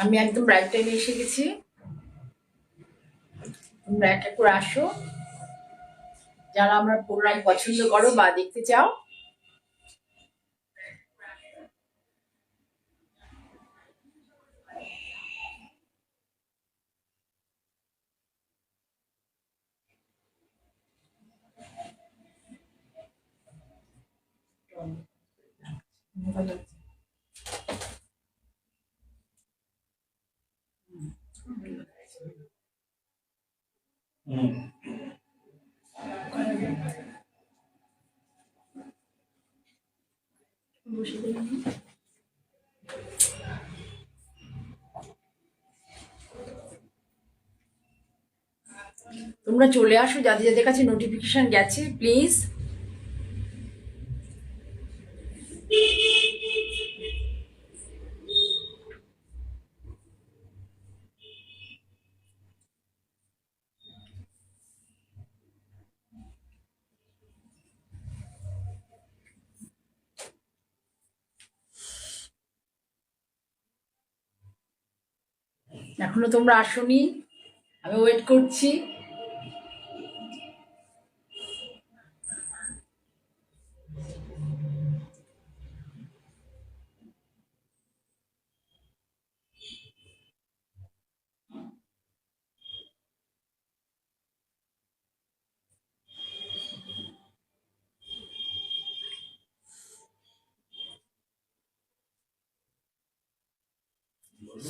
আমি একদম রাইট টাইমে এসে গেছি। তোমরা এক এক করে আসো, যারা আমরা প্রোগ্রাম পছন্দ করো বা দেখতে চাও। তোমরা চলে আসো, যাদের যাদের কাছে নোটিফিকেশন গেছে প্লিজ। এখনো তোমরা আসোনি, আমি ওয়েট করছি।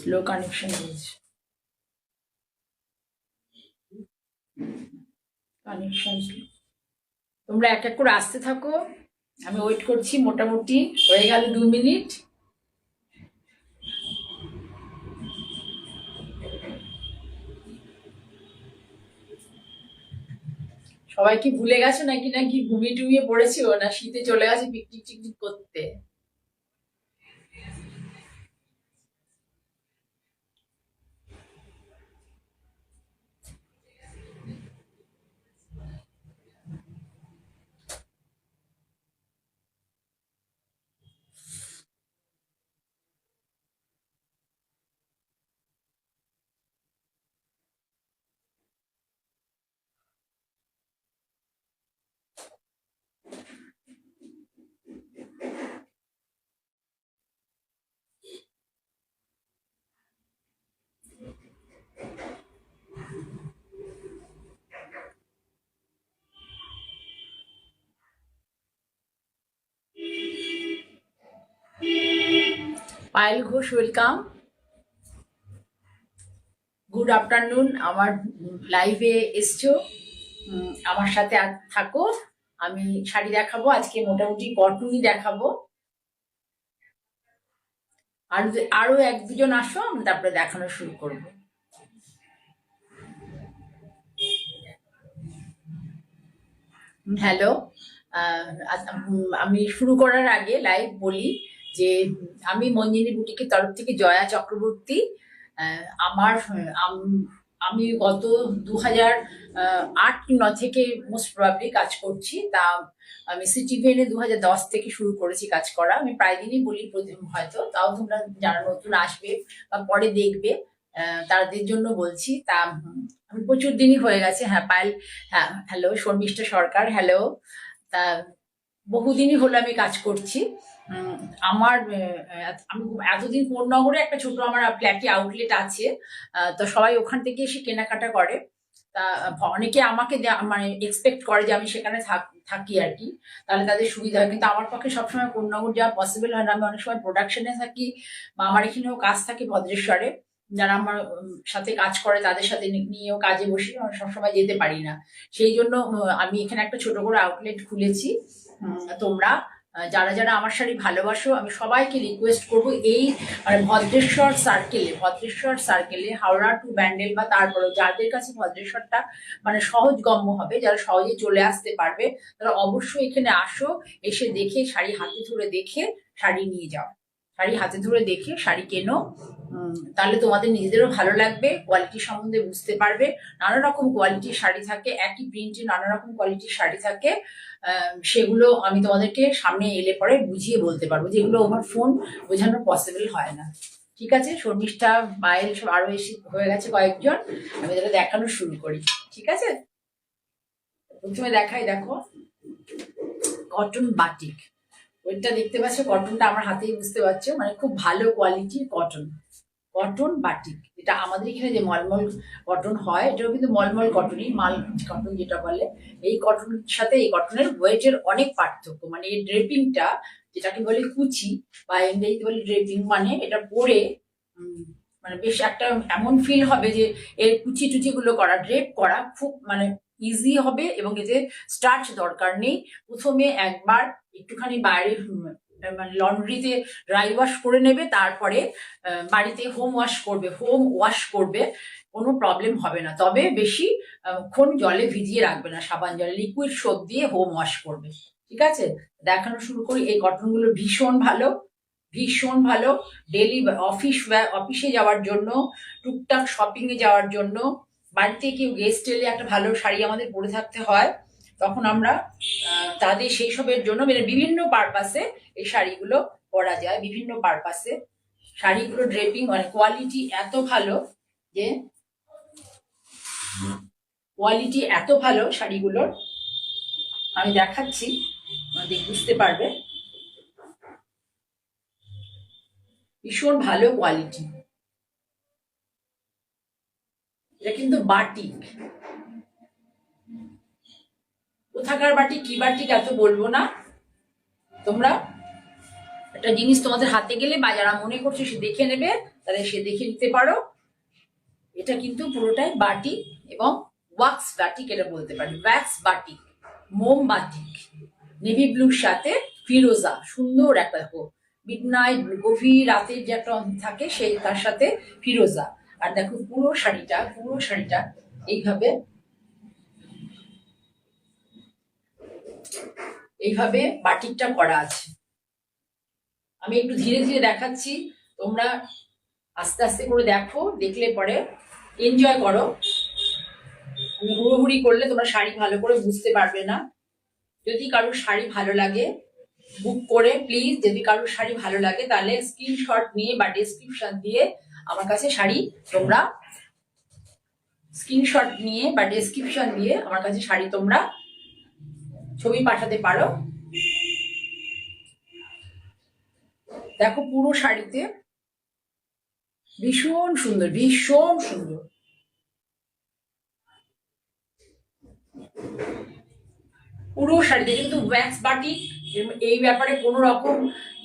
স্লো কানেকশন হয়েছে, কানেকশন। তোমরা এক এক করে আসতে থাকো, আমি ওয়েট করছি। মোটামুটি হয়ে গেল 2 মিনিট। সবাই কি ভুলে গেছো নাকি নাকি ঘুমিয়ে টুমিয়ে পড়েছো, না শীতে চলে গেছে পিকনিক টিকনিক করতে? Payel Ghosh, welcome, good afternoon. আমার লাইভে এসছো, আমার সাথে থাকো। আমি শাড়ি দেখাবো আজকে, মোটামুটি কটনই দেখাবো। আরো এক দুজন আসো, আমরা তারপরে দেখানো শুরু করবো। হ্যালো, আমি শুরু করার আগে লাইভ বলি যে আমি মঞ্জিনী বুটিকের তরফ থেকে জয়া চক্রবর্তী। আমার আমি গত 2008-9 থেকে মোস্ট প্রবাবলি কাজ করছি। তা আমি সিটিভিএনে 2010 থেকে শুরু করেছি কাজ করা। আমি প্রায় দিনই বলি, হয়তো তাও তোমরা যারা নতুন আসবে বা পরে দেখবে তাদের জন্য বলছি। তা আমি প্রচুর দিনই হয়ে গেছে। হ্যাঁ পায়েল, হ্যাঁ হ্যালো, শর্মিষ্ঠা সরকার, হ্যালো। তা বহুদিনই হলো আমি কাজ করছি। আমার আমি এতদিন কোন্নগরে একটা ছোট আমার ফ্ল্যাটি আউটলেট আছে, তো সবাই ওখান থেকে এসে কেনাকাটা করে। তা অনেকে আমাকে মানে এক্সপেক্ট করে যে আমি সেখানে থাকি আর কি, তাহলে তাদের সুবিধা হয়। কিন্তু আমার পক্ষে সবসময় কোন্নগর যাওয়া পসিবল হয় না। আমি অনেক সময় প্রোডাকশনে থাকি বা আমার এখানেও কাজ থাকে ভদ্রেশ্বরে, যারা আমার সাথে কাজ করে তাদের সাথে নিয়েও কাজে বসি, সবসময় যেতে পারি না। সেই জন্য আমি এখানে একটা ছোট করে আউটলেট খুলেছি। তোমরা যারা যারা আমার শাড়ি ভালোবাসো, আমি সবাইকে রিকোয়েস্ট করবো, এই মানে ভদ্রেশ্বর সার্কেলে হাওড়া টু ব্যান্ডেল বা তারপরে যাদের কাছে ভদ্রেশ্বরটা মানে সহজগম্য হবে, যারা সহজে চলে আসতে পারবে, তারা অবশ্যই এখানে আসো। এসে দেখে শাড়ি হাতে ধরে দেখে শাড়ি নিয়ে যাও। শাড়ি হাতে ধরে দেখে শাড়ি কেনো, তাহলে তোমাদের নিজেদেরও ভালো লাগবে, কোয়ালিটি সম্বন্ধে বুঝতে পারবে। নানা রকম কোয়ালিটির শাড়ি থাকে, একই প্রিন্টে নানা রকম কোয়ালিটির শাড়ি থাকে। সেগুলো আমি তোমাদেরকে সামনে এলে পরে বুঝিয়ে বলতে পারবো, যেগুলো ওভার ফোন বোঝানো পসিবল হয় না। ঠিক আছে, শর্মিষ্ঠা, পায়েল সব আরো এসে হয়ে গেছে কয়েকজন, আমি তাহলে দেখানো শুরু করি। ঠিক আছে, প্রথমে দেখাই, দেখো কটন বাটিক। ওইটা দেখতে পাচ্ছ, কটনটা আমার হাতেই বুঝতে পারছো, মানে খুব ভালো কোয়ালিটির কটন, কটন বাটিক। এটা আমাদের এখানে যে মলমল কটন হয়, এটাও কিন্তু মলমল কটনই, মাল কটন যেটা বলে। এই কটনের সাথে এই কটনের ওয়েটের অনেক পার্থক্য, মানে এই ড্রেপিংটা যেটাকে বলে কুচি বা ইংরেজিতে বলে ড্রেপিং, মানে এটা পরে মানে বেশ একটা এমন ফিল হবে যে এর কুচি টুচি গুলো করা, ড্রেপ করা খুব মানে ইজি হবে, এবং এতে স্টার্চ দরকার নেই। প্রথমে একবার একটুখানি বাইরে মানে লন্ড্রিতে ড্রাই ওয়াশ করে নেবে, তারপরে বাড়িতে হোম ওয়াশ করবে, কোনো প্রবলেম হবে না। তবে বেশি ক্ষণ জলে ভিজিয়ে রাখবে না, সাবান জলে লিকুইড সোপ দিয়ে হোম ওয়াশ করবে। ঠিক আছে, দেখানো শুরু করি। এই কটনগুলো ভীষণ ভালো, ভীষণ ভালো ডেলি অফিসে যাওয়ার জন্য, টুকটাক শপিং এ যাওয়ার জন্য, বাড়িতে কেউ গেস্ট এলে একটা ভালো শাড়ি আমাদের পরে থাকতে হয়, তখন আমরা তাদের সেই সবের জন্য মানে বিভিন্ন পারপাসে এই শাড়িগুলো পরা যায়, বিভিন্ন পারপাসে। শাড়িগুলো ড্রেপিং মানে কোয়ালিটি এত ভালো যে, কোয়ালিটি এত ভালো শাড়িগুলোর, আমি দেখাচ্ছি, বুঝতে পারবে। ভীষণ ভালো কোয়ালিটি, এটা কিন্তু বাটিক। কোথাকার বাটিক, কি বাটিক এত বলবো না, তোমরা একটা জিনিস তোমাদের হাতে গেলে বা যারা মনে করছে সে দেখে নেবে, তাহলে সে দেখে নিতে পারো। এটা কিন্তু পুরোটাই বাটিক এবং ওয়াক্স বাটিক, এটা বলতে পারি ওয়াক্স বাটিক, মোম বাটিক, নেভি ব্লুর সাথে ফিরোজা, সুন্দর একটা, দেখো মিডনাইট গভীর রাতের যে একটা থাকে সেই তার সাথে ফিরোজা। আর দেখো পুরো শাড়িটা এইভাবে বাটিকটা করা আছে। আমি একটু ধীরে ধীরে দেখাচ্ছি, তোমরা আস্তে আস্তে করে দেখো, দেখলে পরে এনজয় করো। আমি হুড়োহুড়ি করলে তোমরা শাড়ি ভালো করে বুঝতে পারবে না। যদি কারোর শাড়ি ভালো লাগে বুক করে প্লিজ, যদি কারোর শাড়ি ভালো লাগে তাহলে স্ক্রিনশট নিয়ে বা ডেসক্রিপশন দিয়ে আমার কাছে শাড়ি তোমরা তোমরা ছবি পাঠাতে পারো। দেখো পুরো শাড়িতে ভীষণ সুন্দর, ভীষণ সুন্দর। পুরো শাড়িতে কিন্তু ওয়্যাক্স বাটিক, এই ব্যাপারে কোনো রকম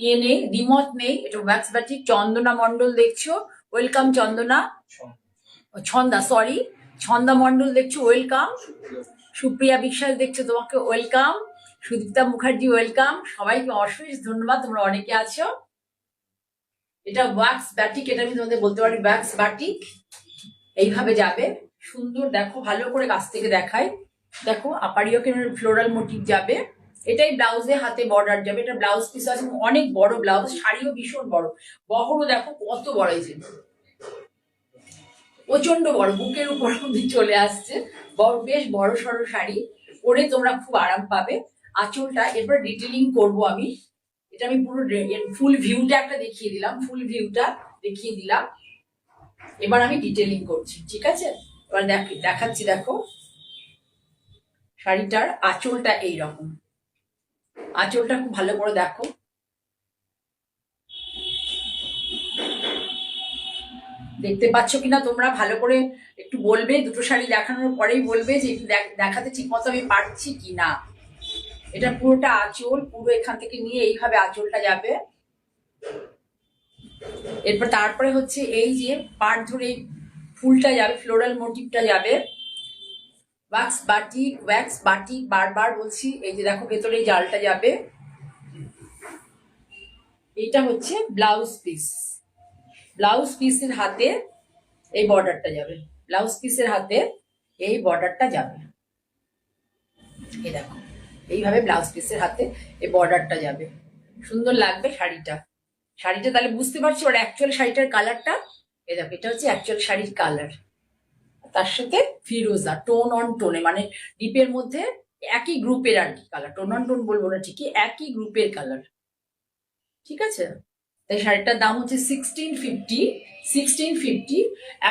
ইয়ে নেই, দ্বিমত নেই। এটা ওয়্যাক্স বাটিক। চন্দনা মন্ডল দেখছো, ওয়েলকাম। ছন্দা মন্ডল দেখছো, ওয়েলকাম। সুপ্রিয়া বিশ্বাস দেখছো, তোমাকে ওয়েলকাম। সুদীপ্তা মুখার্জি ওয়েলকাম। সবাইকে অশেষ ধন্যবাদ, তোমরা অনেকে আছো। এটা ওয়্যাক্স বাটিক, এটা আমি তোমাদের বলতে পারি ওয়্যাক্স বাটিক। এইভাবে যাবে, সুন্দর। দেখো ভালো করে কাছ থেকে দেখাই, দেখো আপারিওকে ফ্লোরাল মোটিভ যাবে, এটাই ব্লাউজে হাতে বর্ডার যাবে। এটা ব্লাউজ পিস আছে, অনেক বড় ব্লাউজ, শাড়িও ভীষণ বড়, বহরও দেখো কত বড়, এই যে প্রচন্ড বড়, বুকের উপর অব্দি চলে আসছে, বেশ বড় সড়ো শাড়ি, পরে তোমরা খুব আরাম পাবে। আঁচলটা এরপর ডিটেলিং করবো আমি, এটা আমি পুরো ফুল ভিউটা একটা দেখিয়ে দিলাম, এবার আমি ডিটেলিং করছি। ঠিক আছে, এবার দেখাচ্ছি। দেখো শাড়িটার আঁচলটা এইরকম, আঁচলটা খুব ভালো করে দেখো, দেখতে পাচ্ছ কিনা তোমরা, ভালো করে একটু বলবে, দুটো শাড়ি দেখানোর পরেই বলবে যে একটু দেখাতে ঠিক মতো আমি পারছি কি না। এটা পুরোটা আঁচল, পুরো এখান থেকে নিয়ে এইভাবে আঁচলটা যাবে। এরপর তারপরে হচ্ছে এই যে পাড় ধরে ফুলটা যাবে, ফ্লোরাল মোটিভটা যাবে, ওয়্যাক্স বাটিক বারবার বলছি। এই যে দেখো ভেতরে এই জালটা যাবে, এইটা হচ্ছে ব্লাউজ পিসের হাতে এই বর্ডারটা যাবে, এই দেখো এইভাবে ব্লাউজ পিসের হাতে এই বর্ডারটা যাবে, সুন্দর লাগবে শাড়িটা। শাড়িটা তাহলে বুঝতে পারছি ওর অ্যাকচুয়াল শাড়িটার কালারটা। এই দেখো, এটা হচ্ছে অ্যাকচুয়াল শাড়ির কালার, তার সাথে ফিরোজা টোন অন টোনে, মানে ডিপের মধ্যে একই গ্রুপের আর কি কালার, টোন অন টোন বলবো না ঠিকই, একই গ্রুপের কালার। ঠিক আছে, তাই শাড়িটার দাম হচ্ছে 1650।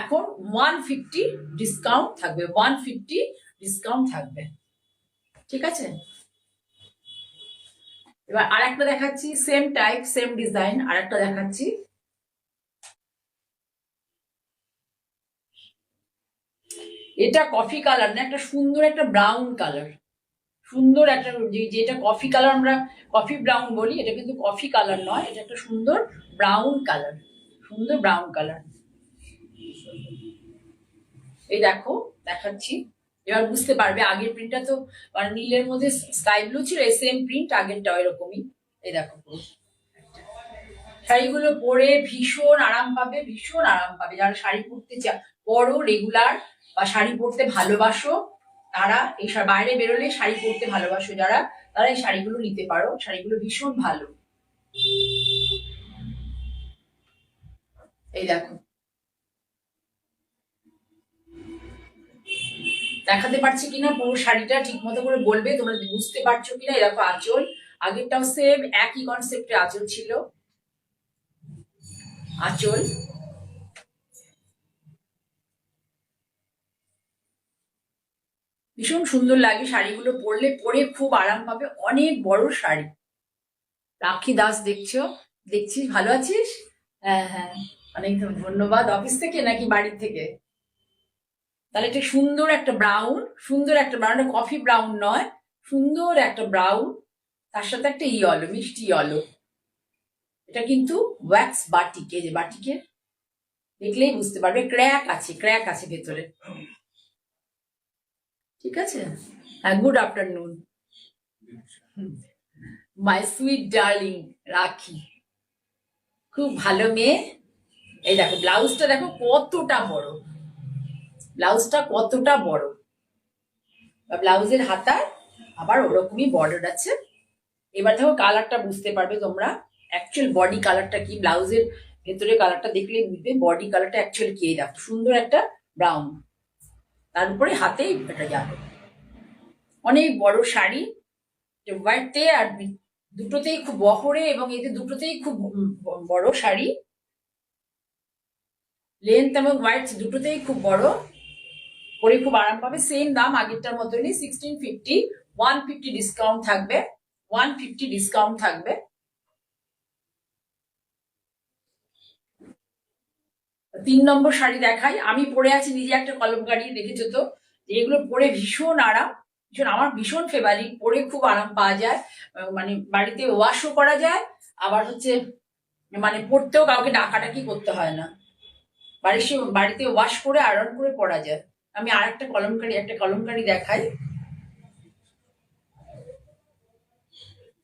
এখন 150 ডিসকাউন্ট থাকবে, 150 ডিসকাউন্ট থাকবে। ঠিক আছে, এবার আর একটা দেখাচ্ছি, সেম টাইপ সেম ডিজাইন, আর একটা দেখাচ্ছি। এটা কফি কালার না, একটা সুন্দর একটা ব্রাউন কালার, সুন্দর একটা, যেটা কফি কালার আমরা কফি ব্রাউন বলি, এটা কিন্তু কফি কালার নয়, এটা একটা সুন্দর ব্রাউন কালার, সুন্দর ব্রাউন কালার। এই দেখো দেখাচ্ছি, এবার বুঝতে পারবে। আগের প্রিন্টটা তো মানে নীলের মধ্যে স্কাই ব্লু ছিল, এই সেম প্রিন্ট আগেরটা এরকমই। এই দেখো শাড়িগুলো পরে ভীষণ আরাম পাবে, ভীষণ আরাম পাবে। যারা শাড়ি পরতে পরো রেগুলার, বা শাড়ি পরতে ভালোবাসো, তারা এই বাইরে বেরোলে শাড়ি পরতে ভালোবাসো যারা, তারা এই শাড়িগুলো নিতে পারো। শাড়িগুলো ভীষণ ভালো। এই দেখো, দেখাতে পারছি কিনা পুরো শাড়িটা ঠিক মতো করে বলবে, তোমরা বুঝতে পারছো কিনা। এই দেখো আঁচল, আগেরটাও সেম একই কনসেপ্টে আঁচল ছিল, আঁচল। ভীষণ সুন্দর লাগে শাড়িগুলো পরলে, পরে খুব আরাম পাবে। অনেক বড় শাড়ি। রাখি দাস দেখছো, দেখছিস, ভালো আছিস? হ্যাঁ হ্যাঁ, অনেক ধন্যবাদ। অফিস থেকে নাকি বাড়ির থেকে? তাহলে এটা সুন্দর একটা ব্রাউন, সুন্দর একটা ব্রাউন, কফি ব্রাউন নয়, সুন্দর একটা ব্রাউন, তার সাথে একটা ইয়েলো, মিষ্টি ইয়েলো। এটা কিন্তু ওয়্যাক্স বাটিক, এই যে বাটিকের দেখলেই বুঝতে পারবে, ক্র্যাক আছে, ক্র্যাক আছে ভেতরে। ঠিক আছে, হ্যাঁ, good afternoon my sweet darling রাখি, খুব ভালো মেয়ে। এই দেখো ব্লাউজটা দেখো কতটা বড়, ব্লাউজটা কতটা বড়, ব্লাউজের হাতায় আবার ওরকমই বর্ডার আছে। এবার দেখো কালারটা বুঝতে পারবে তোমরা, অ্যাকচুয়াল বডি কালারটা কি, ব্লাউজের ভেতরে কালারটা দেখলে বুঝবে বডি কালারটা অ্যাকচুয়ালি কি। দেখো সুন্দর একটা ব্রাউন, তার উপরে হাতেই এটা যাবে। অনেক বড় শাড়ি, হোয়াইটে আর দুটোতেই খুব বহরে, এবং এতে দুটোতেই খুব বড় শাড়ি, লেন্থ এবং হোয়াইট দুটোতেই খুব বড়, পরে খুব আরাম পাবে। সেম দাম আগেরটার মতনই 1650, 150 ডিসকাউন্ট থাকবে, 150 ডিসকাউন্ট থাকবে। 3 নম্বর শাড়ি দেখাই, আমি পরে আছি নিজে একটা কলমকারি, দেখেছো তো, এগুলো পরে ভীষণ আরাম, ভীষণ, আমার ভীষণ ফেভারিট, পরে খুব আরাম পাওয়া যায়, মানে বাড়িতে ওয়াশও করা যায়, আবার হচ্ছে মানে পড়তেও কাউকে ডাকাডাকি করতে হয় না, বাড়িতে ওয়াশ করে আয়রন করে পরা যায়। আমি আর একটা কলমকারি দেখাই।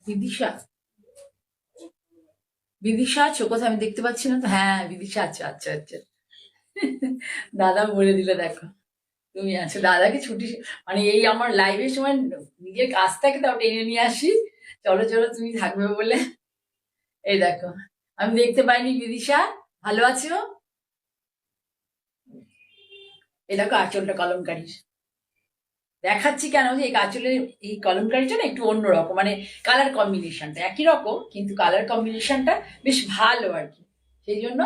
বিদিশা, বিদিশা আছো কোথায়, আমি দেখতে পাচ্ছি না তো। হ্যাঁ বিদিশা আছো, আচ্ছা আচ্ছা। দাদা বলে দিলে, দেখো তুমি আছো। দাদাকে ছুটি, মানে এই আমার লাইভের সময় নিজের কাজ থাকে তাও টেনে নিয়ে আসি, চলো চলো তুমি থাকবে বলে। এই দেখো, আমি দেখতে পাইনি বিদিশা, ভালো আছো? এই দেখো আঁচলটা কলমকারির দেখাচ্ছি কেন, যে এই আঁচলের এই কলমকারিটা না একটু অন্যরকম, মানে কালার কম্বিনেশনটা একই রকম কিন্তু কালার কম্বিনেশনটা বেশ ভালো আর কি, সেই জন্য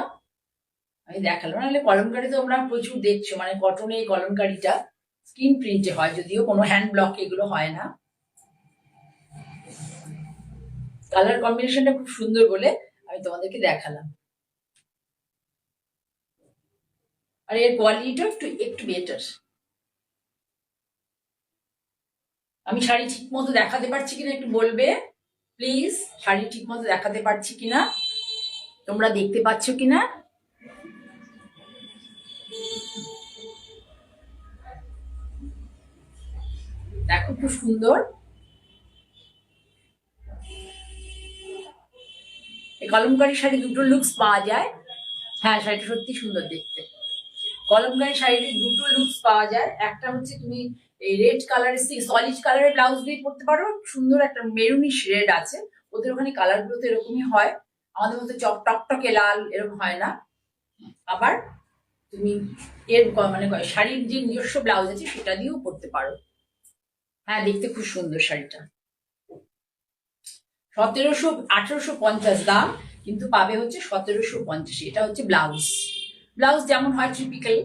আমি দেখালাম। নাহলে কলমকারি তো তোমরা প্রচুর দেখছো, মানে কটনে এই কলমকারিটা স্ক্রিন প্রিন্টে হয়, যদিও কোনো হ্যান্ড ব্লক এগুলো হয় না। কালার কম্বিনেশনটা খুব সুন্দর বলে আমি তোমাদেরকে দেখালাম, আর এর কোয়ালিটিটা একটু একটু বেটার। আমি শাড়ি ঠিক মতো দেখাতে পারছি কিনা একটু বলবে প্লিজ, শাড়ি ঠিক মতো দেখাতে পারছি কিনা, তোমরা দেখতে পাচ্ছ কিনা। দেখো খুব সুন্দর, এই কলমকারি শাড়ি দুটো লুকস পাওয়া যায়। হ্যাঁ শাড়িটা সত্যি সুন্দর দেখতে, কলমকারি শাড়ির দুটো লুকস পাওয়া যায়। একটা হচ্ছে তুমি এই রেড কালারের, সলিড কালারের ব্লাউজ দিয়ে পরতে পারো, সুন্দর একটা মেরুনিশ রেড আছে, ওদের ওখানে কালার গুলো তো এরকমই হয়, আমাদের মতো টকটকে লাল এরকম হয় না। আবার তুমি এর মানে শাড়ির যে নিজস্ব ব্লাউজ আছে সেটা দিয়েও পরতে পারো। হ্যাঁ, দেখতে খুব সুন্দর শাড়িটা। 1850 দাম, কিন্তু পাবে হচ্ছে 1750। এটা হচ্ছে ব্লাউজ। ব্লাউজ যেমন হয় টিপিক্যাল।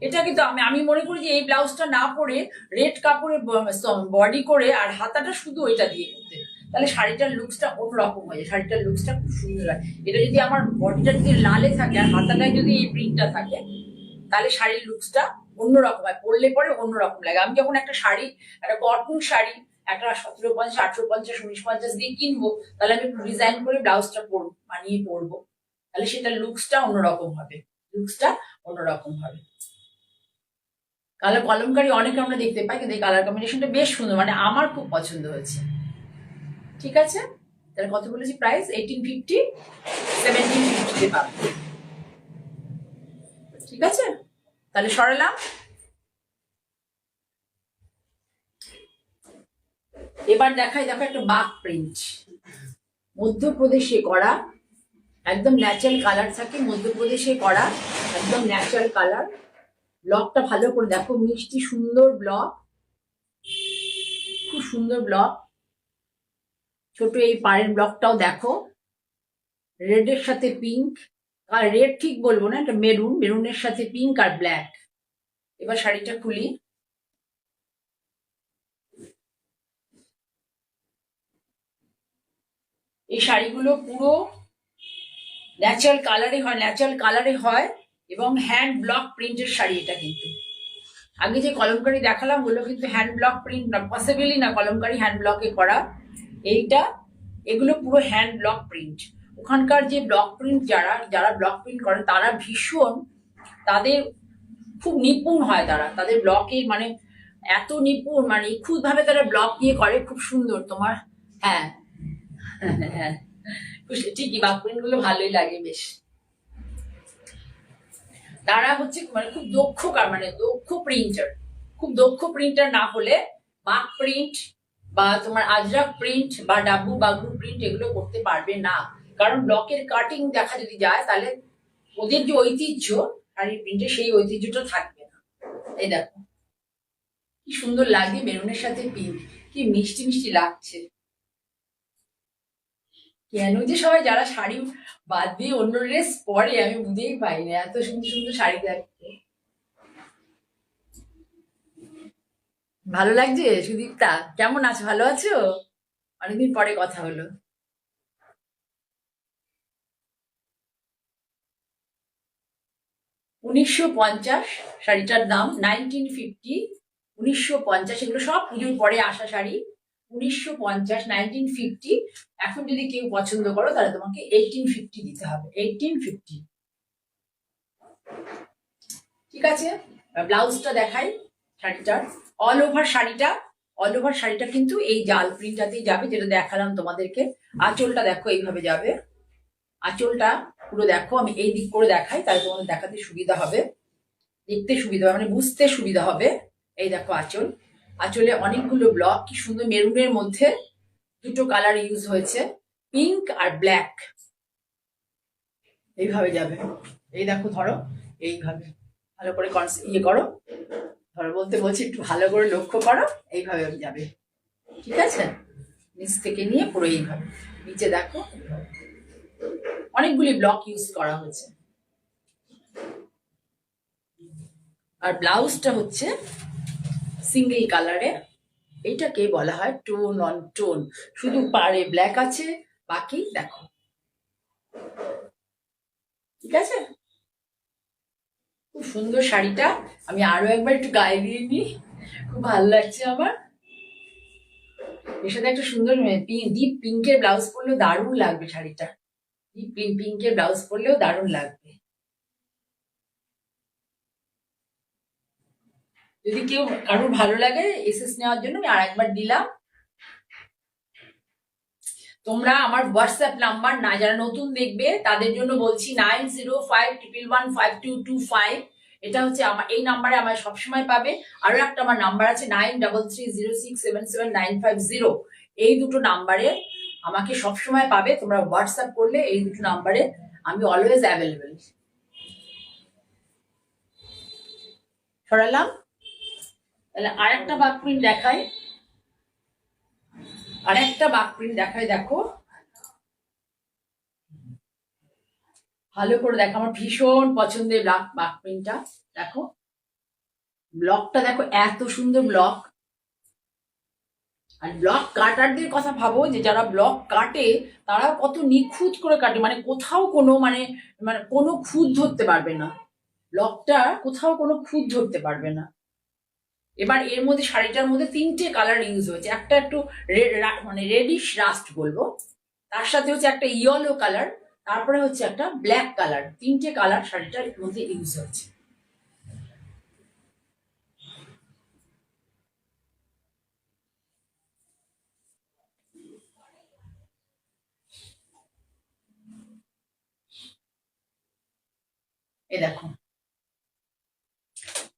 এটা কিন্তু আমি মনে করি যে এই ব্লাউজটা না পরে রেড কাপড়ে বডি করে আর হাতাটা শুধু ওইটা দিয়ে করতে, তাহলে শাড়িটার লুকসটা অন্যরকম হয়ে যায়। শাড়িটার লুকসটা খুব সুন্দর হয়। এটা যদি আমার বডিটা যদি লালে থাকে আর হাতাটায় যদি এই প্রিন্টটা থাকে, তাহলে শাড়ির লুকসটা অন্যরকম হয়, পরলে পরে অন্যরকম লাগে। আমি যখন একটা শাড়ি, একটা কটন শাড়ি একটা 1750, 1850, 1950 দিয়ে কিনবো, তাহলে আমি ডিজাইন করে ব্লাউজটা বানিয়ে পরবো, তাহলে সেটা লুকসটা অন্যরকম হবে। লুকসটা অন্যরকম হবে। কালার কলমকারি অনেকে আমরা দেখতে পাই, কিন্তু এই কালার কম্বিনেশনটা বেশ সুন্দর, মানে আমার খুব পছন্দ হয়েছে। ঠিক আছে, তাহলে কত বলেছি প্রাইস? 1850, 1750 পাবে। ঠিক আছে, তাহলে সরালাম। এবার দেখাই, দেখো একটা বাঘ প্রিন্ট, মধ্যপ্রদেশে করা, একদম ন্যাচারাল কালার থাকে, মধ্যপ্রদেশে করা, একদম ন্যাচারাল কালার। ব্লকটা ভালো করে দেখো, মিষ্টি সুন্দর ব্লক, খুব সুন্দর ব্লক। ছোট এই পাড়ের ব্লকটাও দেখো, রেডের সাথে পিঙ্ক, আর রেড ঠিক বলবো না, এটা মেরুন, মেরুনের সাথে পিঙ্ক আর ব্ল্যাক। এবার শাড়িটা খুলি। এই শাড়িগুলো পুরো ন্যাচারাল কালারে হয় এবং হ্যান্ড ব্লক প্রিন্টের শাড়ি এটা। কিন্তু আগে যে কলমকারি দেখালাম ওগুলো কিন্তু হ্যান্ড ব্লক প্রিন্ট না, পসিবলি না কলমকারি হ্যান্ড ব্লকে করা। এগুলো পুরো হ্যান্ড ব্লক প্রিন্ট। ওখানকার যে ব্লক প্রিন্ট যারা ব্লক প্রিন্ট করে তারা ভীষণ, তাদের খুব নিপুণ হয়, তাদের ব্লকে মানে এত নিপুণ, মানে নিখুঁত ভাবে তারা ব্লক দিয়ে করে, খুব সুন্দর তোমার। হ্যাঁ হ্যাঁ, ঠিকই, ব্লক প্রিন্ট গুলো ভালোই লাগে বেশ। তারা হচ্ছে মানে খুব দক্ষ মানে দক্ষ প্রিন্টার। খুব দক্ষ প্রিন্টার না হলে বাক প্রিন্ট বা তোমার আজরাক প্রিন্ট বা ডাব্বু বাগরু প্রিন্ট এগুলো করতে পারবে না। কারণ ব্লকের কাটিং দেখা যদি যায়, তাহলে ওদের যে ঐতিহ্য শাড়ির প্রিন্টে, সেই ঐতিহ্যটা থাকবে না। এই দেখো কি সুন্দর লাগে, মেরুনের সাথে পিঙ্ক, কি মিষ্টি মিষ্টি লাগছে। কেন যে সবাই যারা শাড়ি বাদ দিয়ে অন্য ড্রেস পরে আমি বুঝেই পাই না, এত সুন্দর সুন্দর শাড়ি দেখতে। ভালো লাগছে সুদীপ্তা? কেমন আছো, ভালো আছো? অনেকদিন পরে কথা হলো। 1950 শাড়িটার দাম, 1950, 1950। এগুলো সব পুজোর পরে আসা শাড়ি। 1950, 1950। এখন যদি কেউ পছন্দ করো তাহলে তোমাকে 1850 দিতে হবে, 1850। ঠিক আছে, ব্লাউজটা দেখাই শাড়িটার। অল ওভার শাড়িটা কিন্তু এই জাল প্রিন্টটাতেই যাবে, যেটা দেখালাম তোমাদেরকে। আঁচলটা দেখো এইভাবে যাবে, আঁচলটা পুরো দেখো, আমি এই দিক করে দেখাই তাহলে তোমাদের দেখাতে সুবিধা হবে, দেখতে সুবিধা হবে, মানে বুঝতে সুবিধা হবে। এই দেখো আঁচল, আঁচলে অনেকগুলো ব্লক, কি সুন্দর মেরুনের মধ্যে দুটো কালার ইউজ হয়েছে, পিঙ্ক আর ব্ল্যাক। এইভাবে যাবে, এই দেখো ধরো, এইভাবে ভালো করে ইয়ে করো, ধরো বলতে বলছি, একটু ভালো করে লক্ষ্য করো, এইভাবে যাবে। ঠিক আছে, নিচ থেকে নিয়ে পুরো এইভাবে নিচে দেখো, অনেকগুলি ব্লক ইউজ করা হয়েছে। আর ব্লাউজটা হচ্ছে সিঙ্গেল কালারে, এইটাকে বলা হয় টোন অন টোন। শুধু পাড়ে ব্ল্যাক আছে, বাকি দেখো। ঠিক আছে, খুব সুন্দর শাড়িটা। আমি আরো একবার একটু গায়ে দিয়ে নিই, খুব ভালো লাগছে আমার। এর সাথে একটা সুন্দর ডিপ পিঙ্কের ব্লাউজ পরলেও দারুণ লাগবে শাড়িটা। ডিপ পিঙ্কের ব্লাউজ পরলেও দারুণ লাগবে। যদি কেউ কারোর ভালো লাগে এসএস নেওয়ার জন্য আমি আর একবার দিলাম। তোমরা আমার হোয়াটসঅ্যাপ নাম্বার না, যারা নতুন দেখবে তাদের জন্য বলছি, 9051115225। এটা হচ্ছে আমার, এই নাম্বারে আমার সবসময় পাবে। আরো একটা আমার নাম্বার আছে 9330677950। এই দুটো নাম্বারে আমাকে সবসময় পাবে, তোমরা হোয়াটসঅ্যাপ করলে এই দুটো নাম্বারে আমি অলওয়েজ অ্যাভেলেবেল। সরালাম। তাহলে আরেকটা বাক প্রিন্ট দেখাই, দেখো ভালো করে দেখো, আমার ভীষণ পছন্দের বাক প্রিন্টটা। দেখো ব্লকটা দেখো, এত সুন্দর ব্লক। আর ব্লক কাটারদের কথা ভাবো, যে যারা ব্লক কাটে তারা কত নিখুঁত করে কাটে, মানে কোথাও কোনো মানে মানে কোনো খুঁত ধরতে পারবে না, ব্লকটা কোথাও কোনো খুঁত ধরতে পারবে না। এবার এর মধ্যে শাড়িটার মধ্যে 3টে কালার ইউজ হয়েছে, একটা একটু মানে রেডিশ রাস্ট বলবো, তার সাথে হচ্ছে একটা ইয়েলো কালার, তারপরে হচ্ছে একটা ব্ল্যাক কালার, 3টে কালার শাড়িটার মধ্যে ইউজ হয়েছে। এ দেখো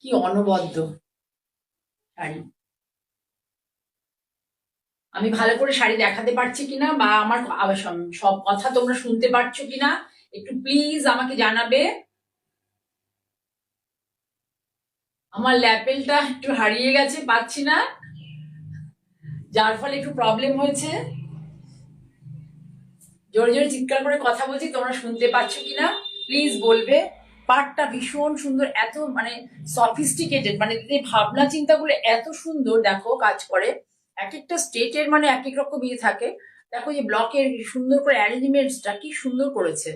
কি অনবদ্য শাড়ি। আমি ভালো করে শাড়ি দেখাতে পারছি কিনা, বা আমার সব কথা তোমরা শুনতে পারছো কিনা, একটু প্লিজ আমাকে জানাবে। আমার ল্যাপেলটা একটু হারিয়ে গেছে, পাচ্ছি না, যার ফলে একটু প্রবলেম হয়েছে। জোরে জোরে চিৎকার করে কথা বলছি, তোমরা শুনতে পাচ্ছ কিনা প্লিজ বলবে। পাটটা ভীষণ সুন্দর, এত মানে সফিস্টিকেটেড, মানে ভাবনা চিন্তাগুলো এত সুন্দর, দেখো কাজ করে। এক একটা স্টেটের মানে এক এক রকম ইয়ে থাকে। দেখো যে ব্লকের সুন্দর করে অ্যারেঞ্জমেন্টসটা কি সুন্দর করেছে।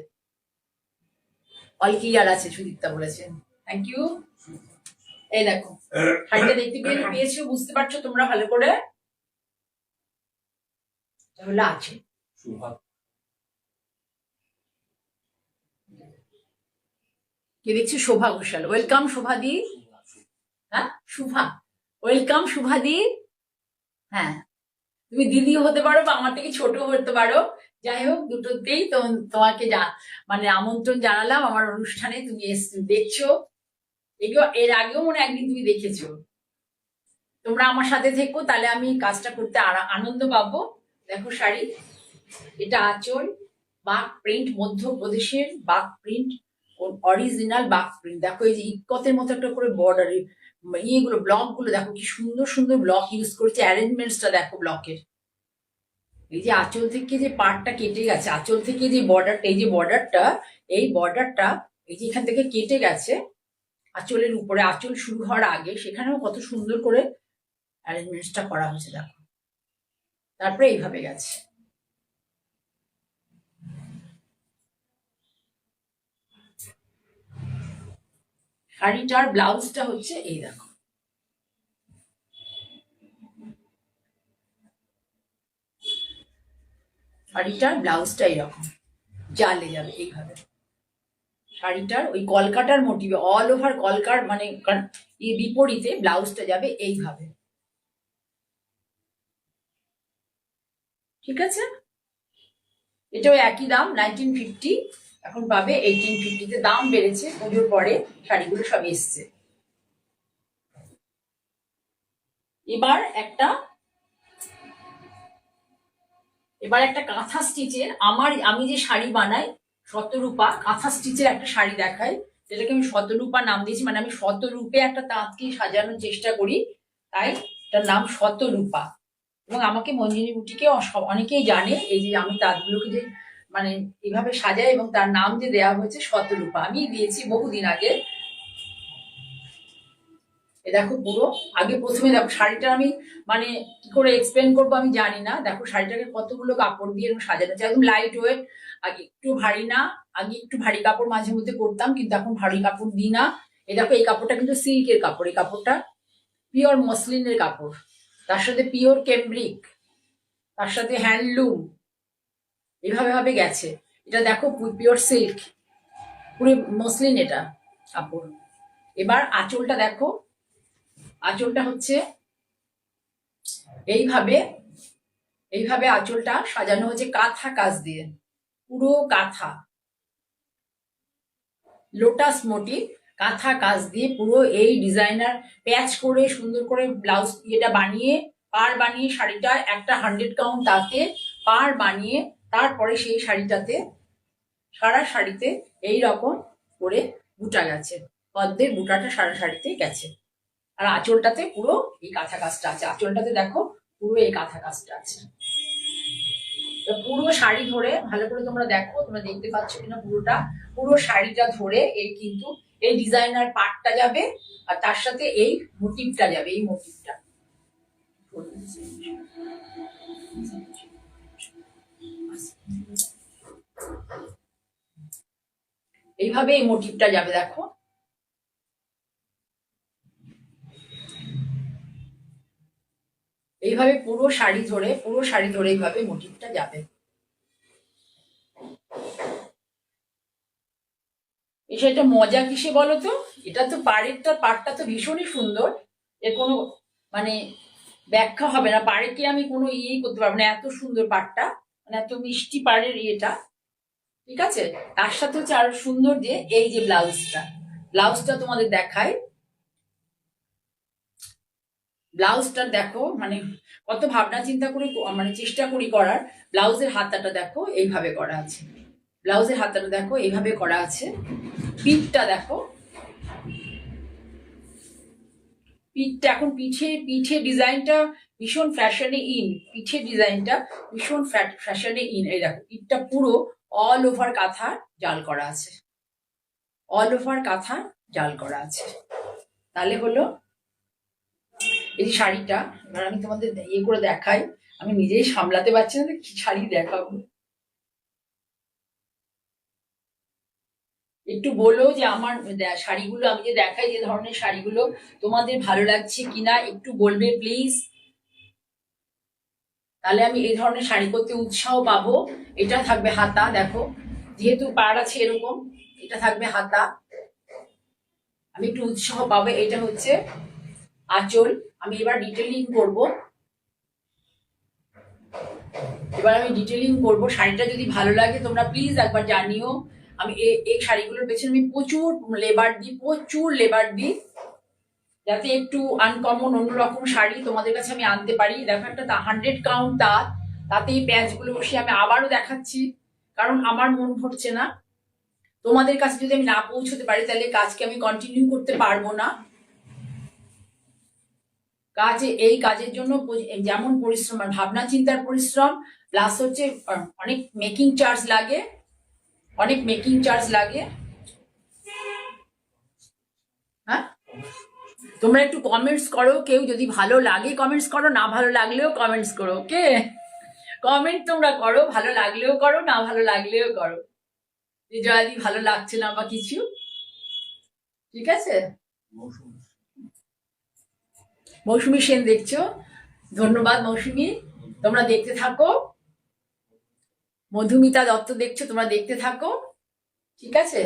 অল ক্লিয়ার আছে, সুদীপ্তা বলেছেন, থ্যাংক ইউ। এই দেখো শাড়িটা দেখতে পেয়েছো, বুঝতে পারছো তোমরা ভালো করে, তাহলে আছে। কে দেখছি? শোভা ঘোষাল, ওয়েলকাম শোভাদি। হ্যাঁ শুভা, ওয়েলকাম শুভাদি। হ্যাঁ তুমি দিদিও হতে পারো বা আমার থেকে ছোট হতে পারো, যাই হোক দুটোতেই তোমাকে মানে আমন্ত্রণ জানালাম আমার অনুষ্ঠানে, তুমি দেখছো। এগুলো এর আগেও মনে একদিন তুমি দেখেছো। তোমরা আমার সাথে থেকো, তাহলে আমি কাজটা করতে আনন্দ পাবো। দেখো শাড়ি, এটা আঁচল, বাক প্রিন্ট, মধ্যপ্রদেশের বাক প্রিন্ট, অরিজিনাল বাক প্রিন্ট। দেখো এই যে ইক্কতের মতো একটা করে বর্ডার, ইয়েগুলো ব্লক গুলো দেখো কি সুন্দর সুন্দর ব্লক ইউজ করেছে, অ্যারেঞ্জমেন্টসটা দেখো ব্লকের। এই যে আঁচল থেকে যে পার্টটা কেটে গেছে, আঁচল থেকে যে বর্ডারটা, এই যে বর্ডারটা, এই বর্ডারটা এই যে এখান থেকে কেটে গেছে আঁচলের উপরে, আঁচল শুরু হওয়ার আগে সেখানেও কত সুন্দর করে অ্যারেঞ্জমেন্টসটা করা হয়েছে দেখো। তারপরে এইভাবে গেছে। শাড়িটার ব্লাউজটা হচ্ছে এই দেখো, শাড়িটার ব্লাউজটা এইরকম জালে যাবে এইভাবে। শাড়িটার ওই কলকাটার মোটিভে, অল ওভার কলকার মানে বিপরীতে ব্লাউজটা যাবে এইভাবে, ঠিক আছে। এটাও একই দাম 1950, এখন পাবে 1850-তে। দাম বেড়েছে, পুজোর পরে শাড়িগুলো সব এসছে। এবার একটা কাঁথা স্টিচের, আমি যে শাড়ি বানাই শতরূপা, কাঁথা স্টিচের একটা শাড়ি দেখাই, যেটাকে আমি শতরূপা নাম দিয়েছি, মানে আমি শতরূপে একটা তাঁতকে সাজানোর চেষ্টা করি, তাই এটার নাম শতরূপা। এবং আমাকে মঞ্জিনী বুটিকে অনেকেই জানে, এই যে আমি তাঁতগুলোকে যে মানে এইভাবে সাজাই, এবং তার নাম যে দেওয়া হয়েছে শতরূপা, আমি দিয়েছি বহুদিন আগে। এ দেখো পুরো, আগে প্রথমে দেখো শাড়িটা আমি মানে কি করে এক্সপ্লেন করবো আমি জানি না, দেখো শাড়িটাকে কতগুলো কাপড় দিয়ে এরকম সাজানো আছে, একদম লাইট ওয়েট। আগে একটু ভারী না, আগে একটু ভারী কাপড় মাঝে মধ্যে করতাম, কিন্তু এখন ভারী কাপড় দিই না। এ দেখো এই কাপড়টা কিন্তু সিল্কের কাপড়, এই কাপড়টা পিওর মসলিনের কাপড়, তার সাথে পিওর কেমব্রিক, তার সাথে হ্যান্ডলুম, এভাবে ভাবে গেছে। এটা দেখো পিওর সিল্ক, পুরো মসলিন এটা কাপড়। এবার আঁচলটা দেখো, আঁচলটা হচ্ছে এইভাবে, এইভাবে আঁচলটা সাজানো হচ্ছে কাঁথা কাজ দিয়ে, পুরো কাঁথা লোটাস মোটিভ, কাঁথা কাজ দিয়ে পুরো এই ডিজাইনার প্যাচ করে সুন্দর করে ব্লাউজ এটা বানিয়ে পার বানিয়ে শাড়িটা একটা 100 কাউন্ট তাতে পাড় বানিয়ে তারপরে সেই শাড়িটাতে, সারা শাড়িতে এই রকম করে বুটা গেছে, পদ্মের বুটাটা সারা শাড়িতে গেছে। আর আঁচলটাতে পুরো এই কাঁথা কাজটা আছে, আঁচলটাতে দেখো পুরো এই কাঁথা কাজটা আছে। পুরো শাড়ি ধরে ভালো করে তোমরা দেখো, তোমরা দেখতে পাচ্ছ কিনা, পুরো শাড়িটা ধরে এই কিন্তু এই ডিজাইনার পার্টটা যাবে, আর তার সাথে এই মোটিভটা যাবে, এই মোটিভটা। এইভাবে এই মোটিভটা যাবে, দেখো এইভাবে পুরো শাড়ি ধরে এইভাবে মোটিভটা যাবে। এটা মজা কিসে বলো তো, এটা তো পাড়টা তো ভীষণই সুন্দর, এর কোনো মানে ব্যাখ্যা হবে না, পাড়েকে আমি কোনো ইয়েই করতে পারবো না, এত সুন্দর পাড়টা, মানে এত মিষ্টি পাড়ের ইয়েটা। ঠিক আছে, তার সাথে হচ্ছে আরো সুন্দর যে এই যে ব্লাউজটা তোমাদের দেখায়, ব্লাউজটা দেখো, মানে কত ভাবনা চিন্তা করে মানে চেষ্টা করি করার। ব্লাউজের হাতাটা দেখো এইভাবে করা আছে, ব্লাউজের হাতাটা দেখো এইভাবে করা আছে। পিঠটা দেখো, পিঠটা এখন পিঠে ডিজাইনটা ভীষণ ফ্যাশনে ইন, পিঠে ডিজাইনটা ভীষণ ফ্যাশনে ইন। এই দেখো পিঠটা পুরো অল ওভার কাঁথা জাল করা আছে, অল ওভার কাঁথা জাল করা আছে। তাহলে হলো এই শাড়িটা, এবার আমি তোমাদের ইয়ে করে দেখাই, আমি নিজেই সামলাতে পারছি না কি শাড়ি দেখাবো। একটু বলো যে আমার শাড়িগুলো আমি যে দেখাই, যে ধরনের শাড়িগুলো তোমাদের ভালো লাগছে কিনা একটু বলবে প্লিজ, তাহলে আমি এই ধরনের শাড়ি করতে উৎসাহ পাবো। এটা থাকবে হাতা, দেখো যেহেতু পাড় আছে এরকম, এটা থাকবে হাতা, আমি একটু উৎসাহ পাবো। এটা হচ্ছে আঁচল, আমি এবার ডিটেলিং করব, শাড়িটা যদি ভালো লাগে তোমরা প্লিজ একবার জানিও। আমি এই শাড়িগুলোর পেছনে আমি প্রচুর লেবার দিই, যাতে একটু আনকমন অন্যরকম শাড়ি তোমাদের কাছে আমি আনতে পারি। দেখো একটা 100 কাউন্ট তাতে এই প্যাচগুলো বসে আমি আবারও দেখাচ্ছি, কারণ আমার মন ভরছে না। তোমাদের কাছে যদি আমি না পৌঁছতে পারি তাহলে কাজকে আমি কন্টিনিউ করতে পারবো না। এই কাজের জন্য যেমন পরিশ্রম, আর ভাবনা চিন্তার পরিশ্রম, প্লাস হচ্ছে অনেক মেকিং চার্জ লাগে। হ্যাঁ, তোমরা একটু কমেন্টস করো, কেউ যদি ভালো লাগে কমেন্টস করো, না ভালো লাগলেও কমেন্টস করো। ওকে, কমেন্ট তোমরা করো, ভালো লাগলেও করো, না ভালো লাগলেও করো, যদি ভালো লাগছে না বা কিছু। ঠিক আছে, মৌসুমী সেন দেখছো, ধন্যবাদ মৌসুমী, তোমরা দেখতে থাকো। মধুমিতা দত্ত দেখছো, তোমরা দেখতে থাকো। ঠিক আছে,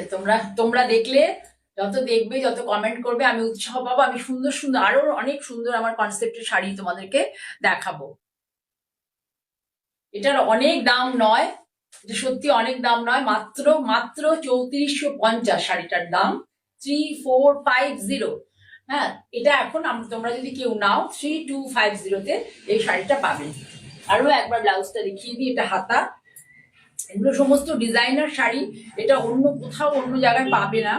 তোমরা দেখলে, যত দেখবে, যত কমেন্ট করবে, আমি উৎসাহ পাবো, আমি সুন্দর আরো অনেক সুন্দর আমার কনসেপ্টের শাড়ি তোমাদেরকে দেখাবো। এটার অনেক দাম নয়, এটা সত্যি অনেক দাম নয়, মাত্র 3450 শাড়িটার দাম, 3450। হ্যাঁ, এটা এখন তোমরা যদি কেউ নাও 3250-তে এই শাড়িটা পাবে। আরো একবার ব্লাউজটা দেখিয়ে দিই, এটা হাতা, এগুলো সমস্ত ডিজাইনার শাড়ি, এটা অন্য কোথাও অন্য জায়গায় পাবে না।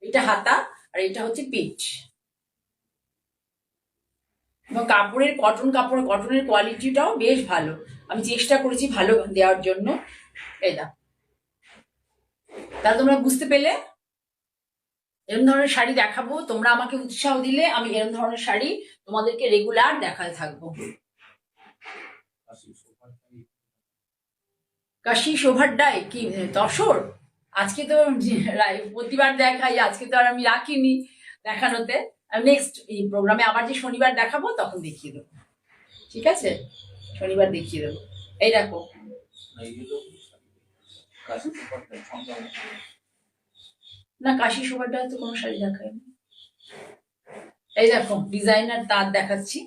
এটা হাতা, আর এটা হচ্ছে পিঠ। এবং কটনের কোয়ালিটিটাও বেশ ভালো, আমি চেষ্টা করেছি ভালো দেওয়ার জন্য। এটা তাহলে তোমরা বুঝতে পেলে, এরকম ধরনের শাড়ি দেখাবো, তোমরা আমাকে উৎসাহ দিলে আমি এরকম ধরনের শাড়ি তোমাদেরকে রেগুলার দেখাতে থাকবো। কাশি শোভাড্ডায় কি তসর, আজকে তো প্রতিবার দেখাই, আজকে তো আর আমি রাখিনি দেখানোতে, নেক্সট এই প্রোগ্রামে আবার যে শনিবার দেখাবো তখন দেখিয়ে দেবো। ঠিক আছে, শনিবার দেখিয়ে দেবো। এই দেখো, না কাশি শোভাড্ডায় তো কোনো শাড়ি দেখায়। এই দেখো ডিজাইনার তাঁত দেখাচ্ছি,